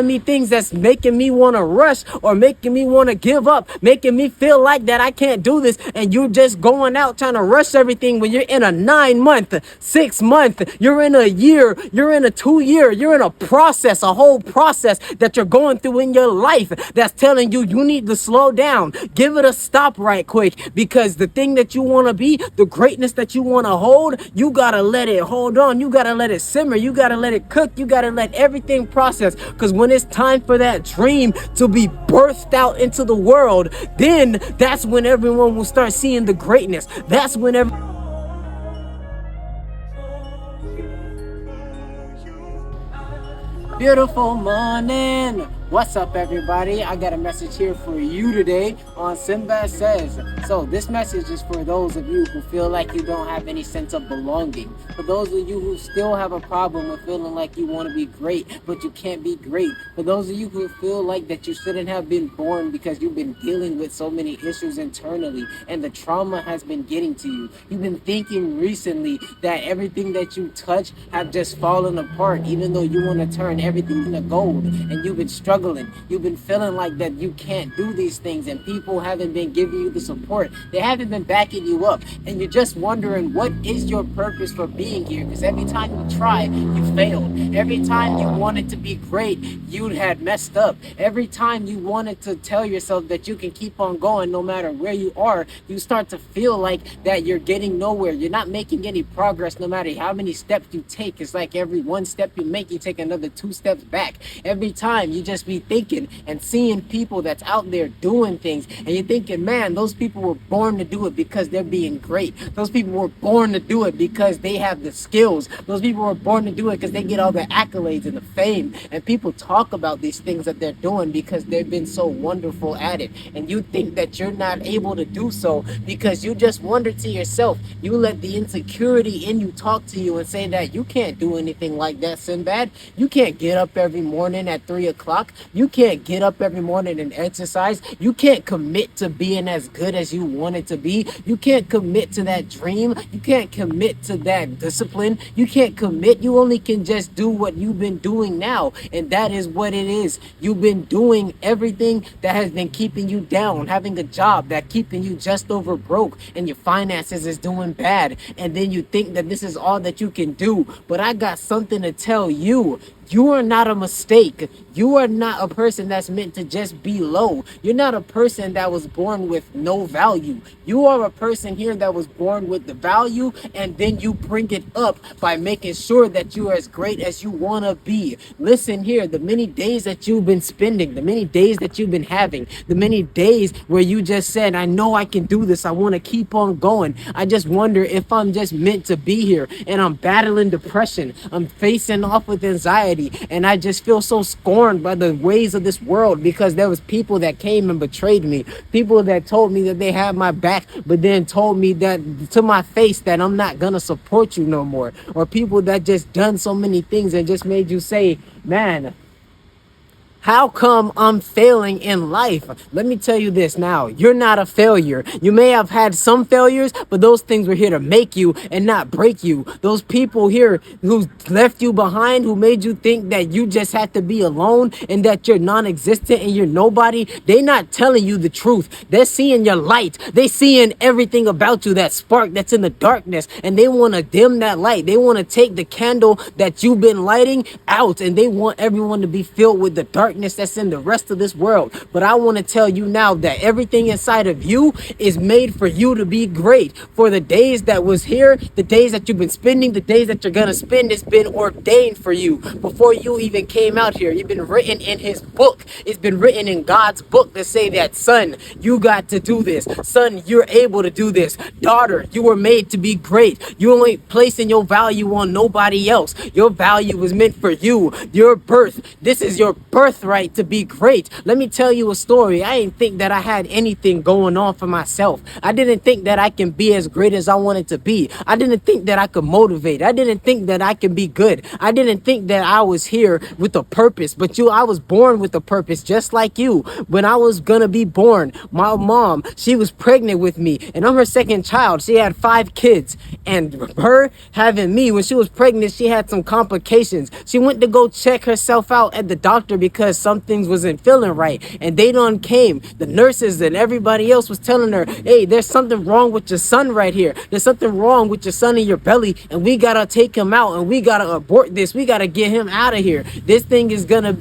me things that's making me want to rush or making me want to give up, making me feel like that I can't do this, and you're just going out trying to rush everything when you're in a 9-month, 6-month, you're in a year, you're in a 2-year, you're in a process, a whole process that you're going through in your life that's telling you you need to slow down, give it a stop right quick, because the thing that you want to be, the greatness that you want to hold, you gotta let it hold on, you gotta let it simmer, you gotta let it cook, you gotta let everything process, because when it's time for that dream to be birthed out into the world, then that's when everyone will start seeing the greatness. That's when Beautiful morning. What's up, everybody? I got a message here for you today on Sinbad Says. So this message is for those of you who feel like you don't have any sense of belonging. For those of you who still have a problem with feeling like you want to be great, but you can't be great. For those of you who feel like that you shouldn't have been born because you've been dealing with so many issues internally and the trauma has been getting to you. You've been thinking recently that everything that you touch have just fallen apart, even though you want to turn everything into gold, and you've been struggling. You've been feeling like that you can't do these things, and people haven't been giving you the support. They haven't been backing you up, and you're just wondering what is your purpose for being here, because every time you tried, you failed. Every time you wanted to be great, you had messed up. Every time you wanted to tell yourself that you can keep on going no matter where you are, you start to feel like that you're getting nowhere. You're not making any progress no matter how many steps you take. It's like every one step you make, you take another 2 steps back. Every time you just be thinking and seeing people that's out there doing things, and you're thinking, man, those people were born to do it because they're being great. Those people were born to do it because they have the skills. Those people were born to do it because they get all the accolades and the fame, and people talk about these things that they're doing because they've been so wonderful at it, and you think that you're not able to do so because you just wonder to yourself, you let the insecurity in you talk to you and say that you can't do anything like that, Sinbad. You can't get up every morning at 3 o'clock. You can't get up every morning and exercise. You can't commit to being as good as you want it to be. You can't commit to that dream. You can't commit to that discipline. You can't commit. You only can just do what you've been doing now. And that is what it is. You've been doing everything that has been keeping you down, having a job that keeping you just over broke, and your finances is doing bad. And then you think that this is all that you can do. But I got something to tell you. You are not a mistake. You are not a person that's meant to just be low. You're not a person that was born with no value. You are a person here that was born with the value, and then you bring it up by making sure that you are as great as you want to be. Listen here, the many days that you've been spending, the many days that you've been having, the many days where you just said, I know I can do this. I want to keep on going. I just wonder if I'm just meant to be here, and I'm battling depression. I'm facing off with anxiety. And I just feel so scorned by the ways of this world because there was people that came and betrayed me. People that told me that they had my back, but then told me that to my face that I'm not gonna support you no more. Or people that just done so many things and just made you say, man, how come I'm failing in life? Let me tell you this now. You're not a failure. You may have had some failures, but those things were here to make you and not break you. Those people here who left you behind, who made you think that you just had to be alone and that you're non-existent and you're nobody, they're not telling you the truth. They're seeing your light. They're seeing everything about you, that spark that's in the darkness, and they want to dim that light. They want to take the candle that you've been lighting out, and they want everyone to be filled with the darkness that's in the rest of this world. But I want to tell you now that everything inside of you is made for you to be great. For the days that was here, the days that you've been spending, the days that you're gonna spend, it's been ordained for you before you even came out here. You've been written in his book. It's been written in God's book to say that, son, you got to do this. Son, you're able to do this. Daughter, you were made to be great. You only placing your value on nobody else. Your value was meant for you. Your birth, this is your birthright to be great. Let me tell you a story. I didn't think that I had anything going on for myself. I didn't think that I can be as great as I wanted to be. I didn't think that I could motivate. I didn't think that I can be good. I didn't think that I was here with a purpose. But I was born with a purpose, just like you. When I was gonna be born, my mom, she was pregnant with me, and I'm her second child. She had 5 kids, and her having me, when she was pregnant, she had some complications. She went to go check herself out at the doctor because because some things wasn't feeling right, and they done came. The nurses and everybody else was telling her, hey, there's something wrong with your son right here. There's something wrong with your son in your belly, and we gotta take him out, and we gotta abort this. We gotta get him out of here. This is gonna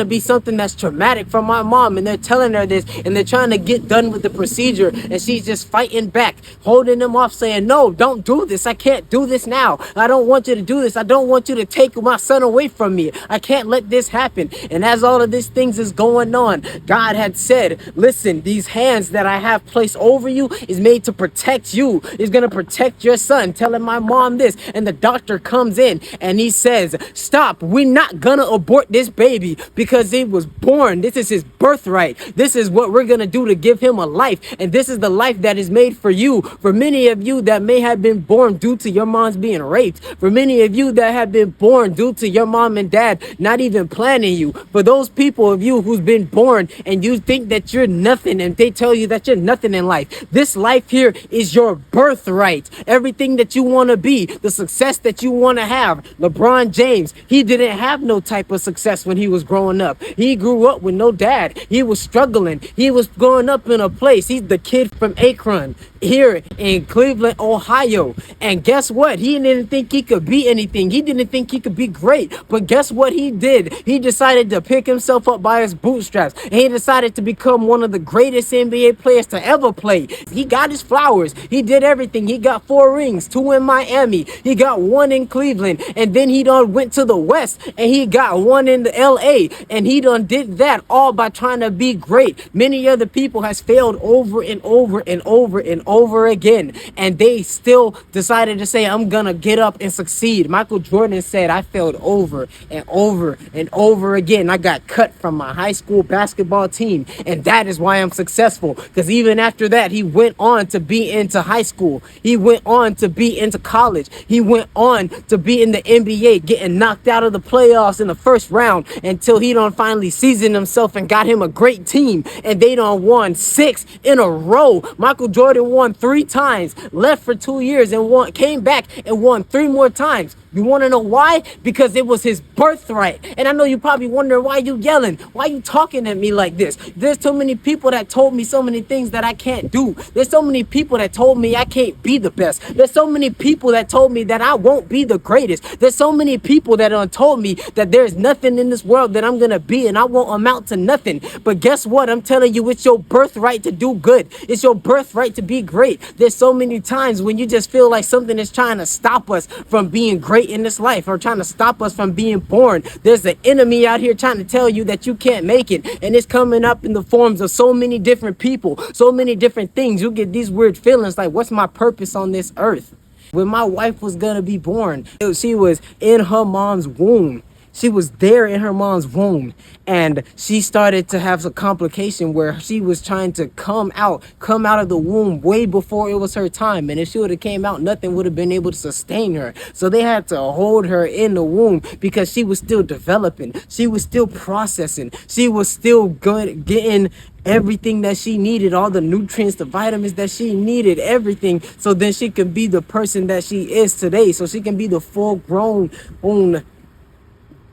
be something that's traumatic for my mom. And they're telling her this, and they're trying to get done with the procedure, and she's just fighting back, holding them off, saying, no, don't do this. I can't do this now. I don't want you to do this. I don't want you to take my son away from me. I can't let this happen. And as all of these things is going on, God had said, listen, these hands that I have placed over you is made to protect you. It's going to protect your son. Telling my mom this, and the doctor comes in and he says, stop, we're not gonna abort this baby because he was born. This is his birthright. This is what we're gonna do to give him a life, and this is the life that is made for you. For many of you that may have been born due to your mom's being raped, for many of you that have been born due to your mom and dad not even planning you, for those people of you who's been born and you think that you're nothing, and they tell you that you're nothing in life, this life here is your birthright. Everything that you want to be, the success that you want to have. LeBron James, he didn't have no type of success when he was growing up. He grew up with no dad. He was struggling. He was growing up in a place. He's the kid from Akron here in Cleveland, Ohio. And guess what? He didn't think he could be anything. He didn't think he could be great. But guess what he did? He decided to pick himself up by his bootstraps. And he decided to become one of the greatest NBA players to ever play. He got his flowers. He did everything. He got 4 rings, 2 in Miami. He got 1 in Cleveland. And then he done went to the West and he got 1 in the LA. And he done did that all by trying to be great. Many other people has failed over and over and over and over again, and they still decided to say, I'm gonna get up and succeed. Michael Jordan said, I failed over and over and over again. I got cut from my high school basketball team, and that is why I'm successful. Because even after that, he went on to be into high school. He went on to be into college. He went on to be in the NBA, getting knocked out of the playoffs in the first round until he done finally seasoned himself and got him a great team, and they done won 6 in a row. Michael Jordan won 3 times, left for 2 years, and came back and won 3 more times. You want to know why? Because it was his birthright. And I know you probably wondering, why you yelling? Why you talking at me like this? There's so many people that told me so many things that I can't do. There's so many people that told me I can't be the best. There's so many people that told me that I won't be the greatest. There's so many people that told me that there's nothing in this world that I'm going to be, and I won't amount to nothing. But guess what? I'm telling you, it's your birthright to do good. It's your birthright to be great. There's so many times when you just feel like something is trying to stop us from being great in this life, or trying to stop us from being born. There's an enemy out here trying to tell you that you can't make it, and it's coming up in the forms of so many different people, so many different things. You get these weird feelings like, what's my purpose on this earth? When my wife was gonna be born, she was in her mom's womb. She was there in her mom's womb, and she started to have a complication where she was trying to come out of the womb way before it was her time. And if she would have came out, nothing would have been able to sustain her. So they had to hold her in the womb because she was still developing. She was still processing. She was still getting everything that she needed, all the nutrients, the vitamins that she needed, everything, so then she could be the person that she is today. So she can be the full-grown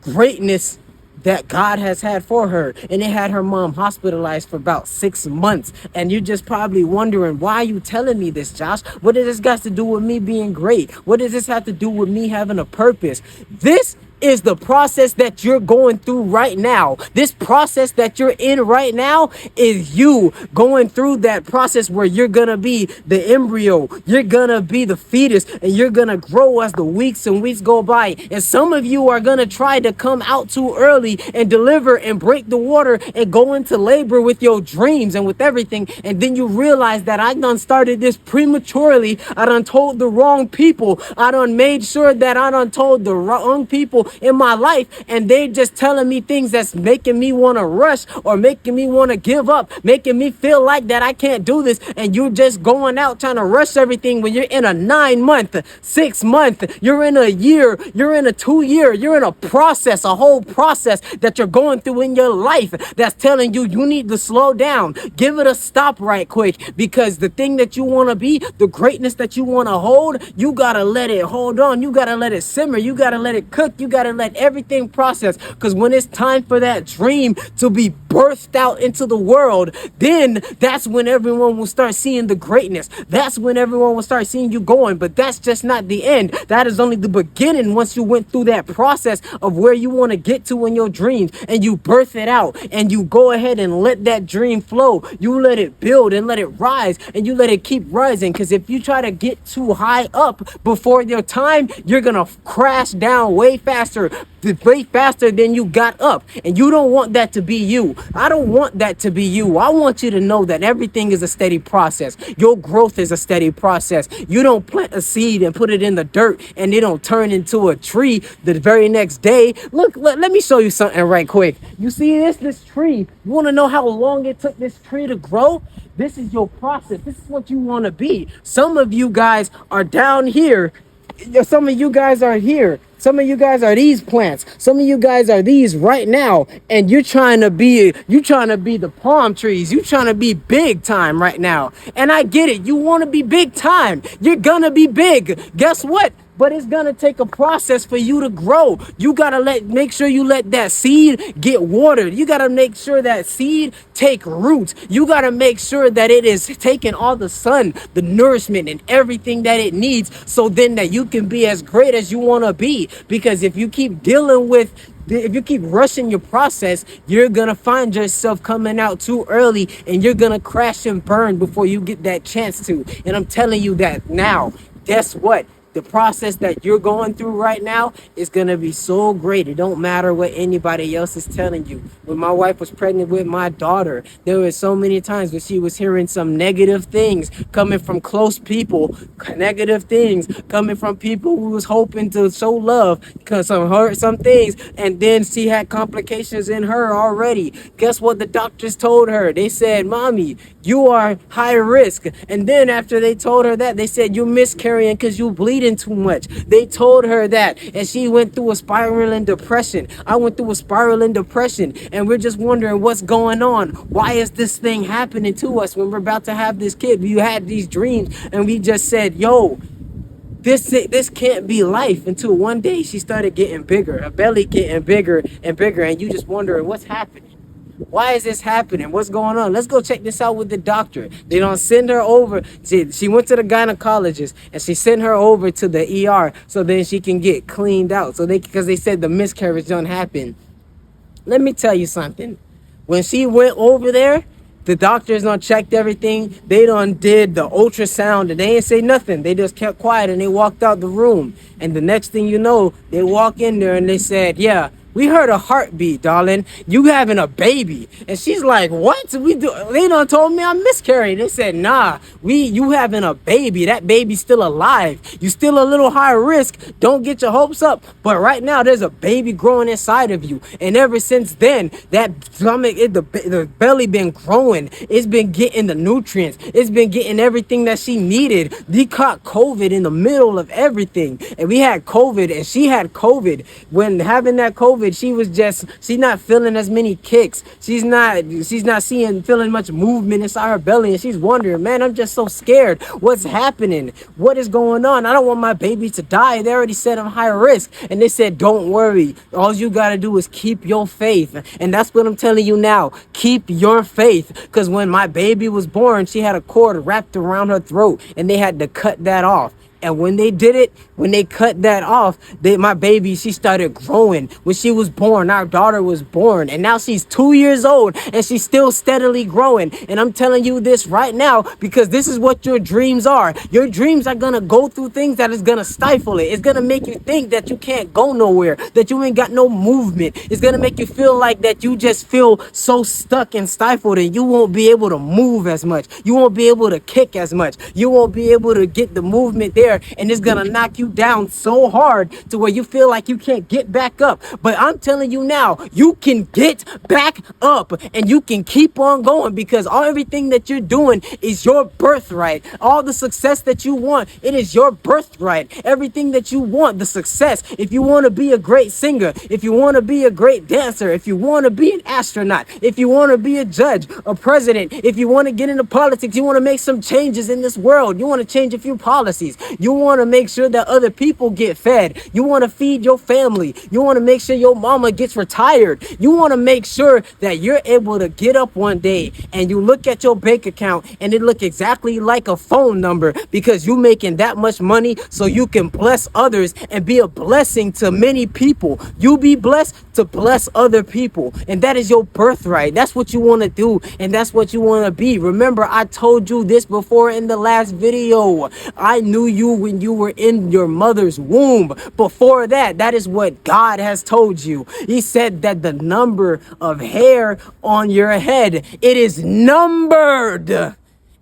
greatness that God has had for her. And it had her mom hospitalized for about 6 months. And you're just probably wondering, why are you telling me this, Josh? What does this got to do with me being great? What does this have to do with me having a purpose? This is the process that you're going through right now. This process that you're in right now is you going through that process where you're gonna be the embryo, you're gonna be the fetus, and you're gonna grow as the weeks and weeks go by. And some of you are gonna try to come out too early and deliver and break the water and go into labor with your dreams and with everything, and then you realize that I done started this prematurely. I done told the wrong people. I done made sure that I done told the wrong people in my life, and they're just telling me things that's making me want to rush, or making me want to give up, making me feel like that I can't do this. And you're just going out trying to rush everything when you're in a 9-month, 6-month, you're in a year, you're in a 2-year, you're in a process, a whole process that you're going through in your life that's telling you you need to slow down. Give it a stop right quick, because the thing that you want to be, the greatness that you want to hold, you gotta let it hold on. You gotta let it simmer. You gotta let it cook. You got to let everything process, because when it's time for that dream to be birthed out into the world, then that's when everyone will start seeing the greatness. That's when everyone will start seeing you going. But that's just not the end. That is only the beginning. Once you went through that process of where you want to get to in your dreams, and you birth it out, and you go ahead and let that dream flow, you let it build and let it rise, and you let it keep rising. Because if you try to get too high up before your time, you're gonna crash down way faster than you got up. And you don't want that to be you. I don't want that to be you. I want you to know that everything is a steady process. Your growth is a steady process. You don't plant a seed and put it in the dirt and it don't turn into a tree the very next day. Look, let me show you something right quick. You see this tree? You want to know how long it took this tree to grow? This is your process. This is what you want to be. Some of you guys are down here. Some of you guys are here. Some of you guys are these plants. Some of you guys are these right now. And you're trying to be the palm trees. You're trying to be big time right now. And I get it. You want to be big time. You're gonna be big. Guess what? But it's gonna take a process for you to grow. You gotta make sure you let that seed get watered. You gotta make sure that seed take root. You gotta make sure that it is taking all the sun, the nourishment, and everything that it needs, so then that you can be as great as you wanna be. Because if you keep rushing your process, you're gonna find yourself coming out too early, and you're gonna crash and burn before you get that chance to. And I'm telling you that now. Guess what? The process that you're going through right now is going to be so great. It don't matter what anybody else is telling you. When my wife was pregnant with my daughter, there were so many times when she was hearing some negative things coming from close people, negative things coming from people who was hoping to show love, because some things, and then she had complications in her already. Guess what the doctors told her? They said, "Mommy, you are high risk." And then after they told her that, they said, "You're miscarrying because you bleeding too much." They told her that, and she went through a spiraling depression. I went through a spiraling depression, and we're just wondering what's going on. Why is this thing happening to us when we're about to have this kid? We had these dreams, and we just said, "Yo, this can't be life," until one day she started getting bigger, her belly getting bigger and bigger, and you just wondering what's happening. Why is this happening? What's going on? Let's go check this out with the doctor. They don't send her over. She went to the gynecologist, and she sent her over to the ER so then she can get cleaned out. Because they said the miscarriage don't happen. Let me tell you something. When she went over there, the doctors done checked everything. They done did the ultrasound, and they ain't say nothing. They just kept quiet, and they walked out the room. And the next thing you know, they walk in there and they said, "Yeah, we heard a heartbeat, darling. You having a baby." And she's like, "What? They done told me I'm miscarrying." They said, "Nah, you having a baby. That baby's still alive. You still a little high risk. Don't get your hopes up. But right now, there's a baby growing inside of you." And ever since then, that stomach, the belly been growing. It's been getting the nutrients. It's been getting everything that she needed. We caught COVID in the middle of everything. And we had COVID, and she had COVID. When having that COVID, she's not feeling as many kicks. She's not feeling much movement inside her belly, and she's wondering, "Man, I'm just so scared. What's happening? What is going on? I don't want my baby to die." They already said I'm high risk, and they said, "Don't worry. All you gotta do is keep your faith." And that's what I'm telling you now. Keep your faith, because when my baby was born, she had a cord wrapped around her throat, and they had to cut that off. And when they did it, when they cut that off, my baby, she started growing. When she was born, our daughter was born. And now she's 2 years old, and she's still steadily growing. And I'm telling you this right now, because this is what your dreams are. Your dreams are going to go through things that is going to stifle it. It's going to make you think that you can't go nowhere, that you ain't got no movement. It's going to make you feel like that you just feel so stuck and stifled, and you won't be able to move as much. You won't be able to kick as much. You won't be able to get the movement there. And it's gonna knock you down so hard to where you feel like you can't get back up. But I'm telling you now, you can get back up, and you can keep on going, because everything that you're doing is your birthright. All the success that you want, it is your birthright. Everything that you want, the success. If you want to be a great singer, if you want to be a great dancer, if you want to be an astronaut, if you want to be a judge, a president, if you want to get into politics, you want to make some changes in this world, you want to change a few policies, You want to make sure that other people get fed. You want to feed your family. You want to make sure your mama gets retired. You want to make sure that you're able to get up one day and you look at your bank account and it look exactly like a phone number, because you making that much money so you can bless others and be a blessing to many people. You be blessed to bless other people, and that is your birthright. That's what you want to do, and that's what you want to be. Remember, I told you this before in the last video. I knew you when you were in your mother's womb. Before that, that is what God has told you. He said that the number of hair on your head, it is numbered.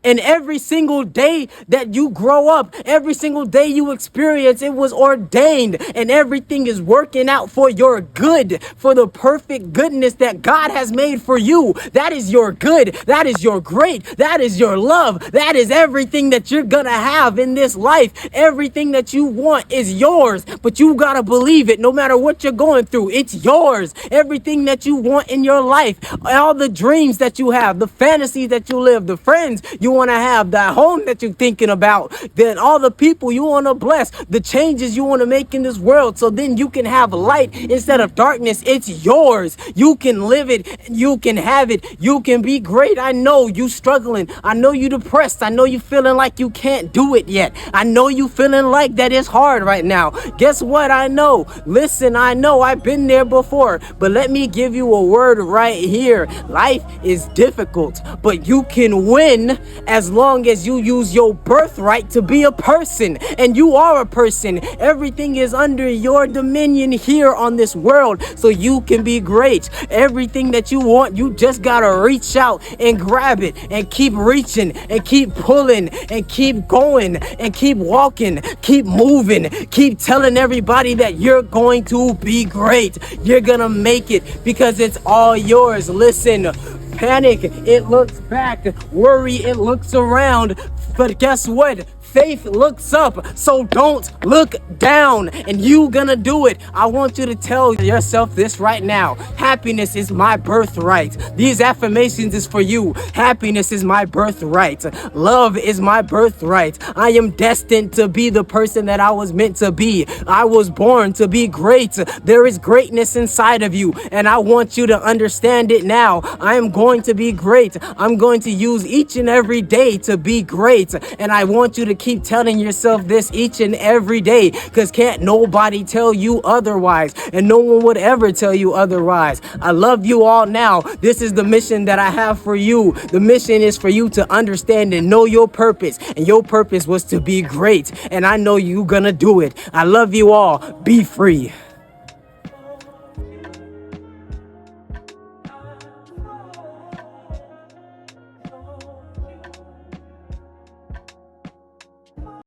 And every single day that you grow up, every single day you experience, it was ordained, and everything is working out for your good, for the perfect goodness that God has made for you. That is your good. That is your great. That is your love. That is everything that you're gonna have in this life. Everything that you want is yours, but you gotta believe it. No matter what you're going through, it's yours. Everything that you want in your life, all the dreams that you have, the fantasies that you live, the friends you want to have, that home that you're thinking about, then all the people you want to bless, the changes you want to make in this world, so then you can have light instead of darkness. It's yours. You can live it. You can have it. You can be great. I know you struggling. I know you depressed. I know you feeling like you can't do it yet. I know you feeling like that it's hard right now. Guess what? I know. Listen, I know I've been there before, but let me give you a word right here. Life is difficult, but you can win as long as you use your birthright to be a person. And you are a person. Everything is under your dominion here on this world, so you can be great. Everything that you want, you just gotta reach out and grab it, and keep reaching, and keep pulling, and keep going, and keep walking, keep moving, keep telling everybody that you're going to be great. You're gonna make it, because it's all yours. Listen, panic, it looks back. Worry, it looks around. But guess what? Faith looks up, so don't look down, and you gonna do it. I want you to tell yourself this right now. Happiness is my birthright. These affirmations is for you. Happiness is my birthright. Love is my birthright. I am destined to be the person that I was meant to be. I was born to be great. There is greatness inside of you, and I want you to understand it now. I am going to be great. I'm going to use each and every day to be great, and I want you to keep telling yourself this each and every day, because can't nobody tell you otherwise, and no one would ever tell you otherwise. I love you all now. This is the mission that I have for you. The mission is for you to understand and know your purpose, and your purpose was to be great, and I know you're gonna do it. I love you all. Be free.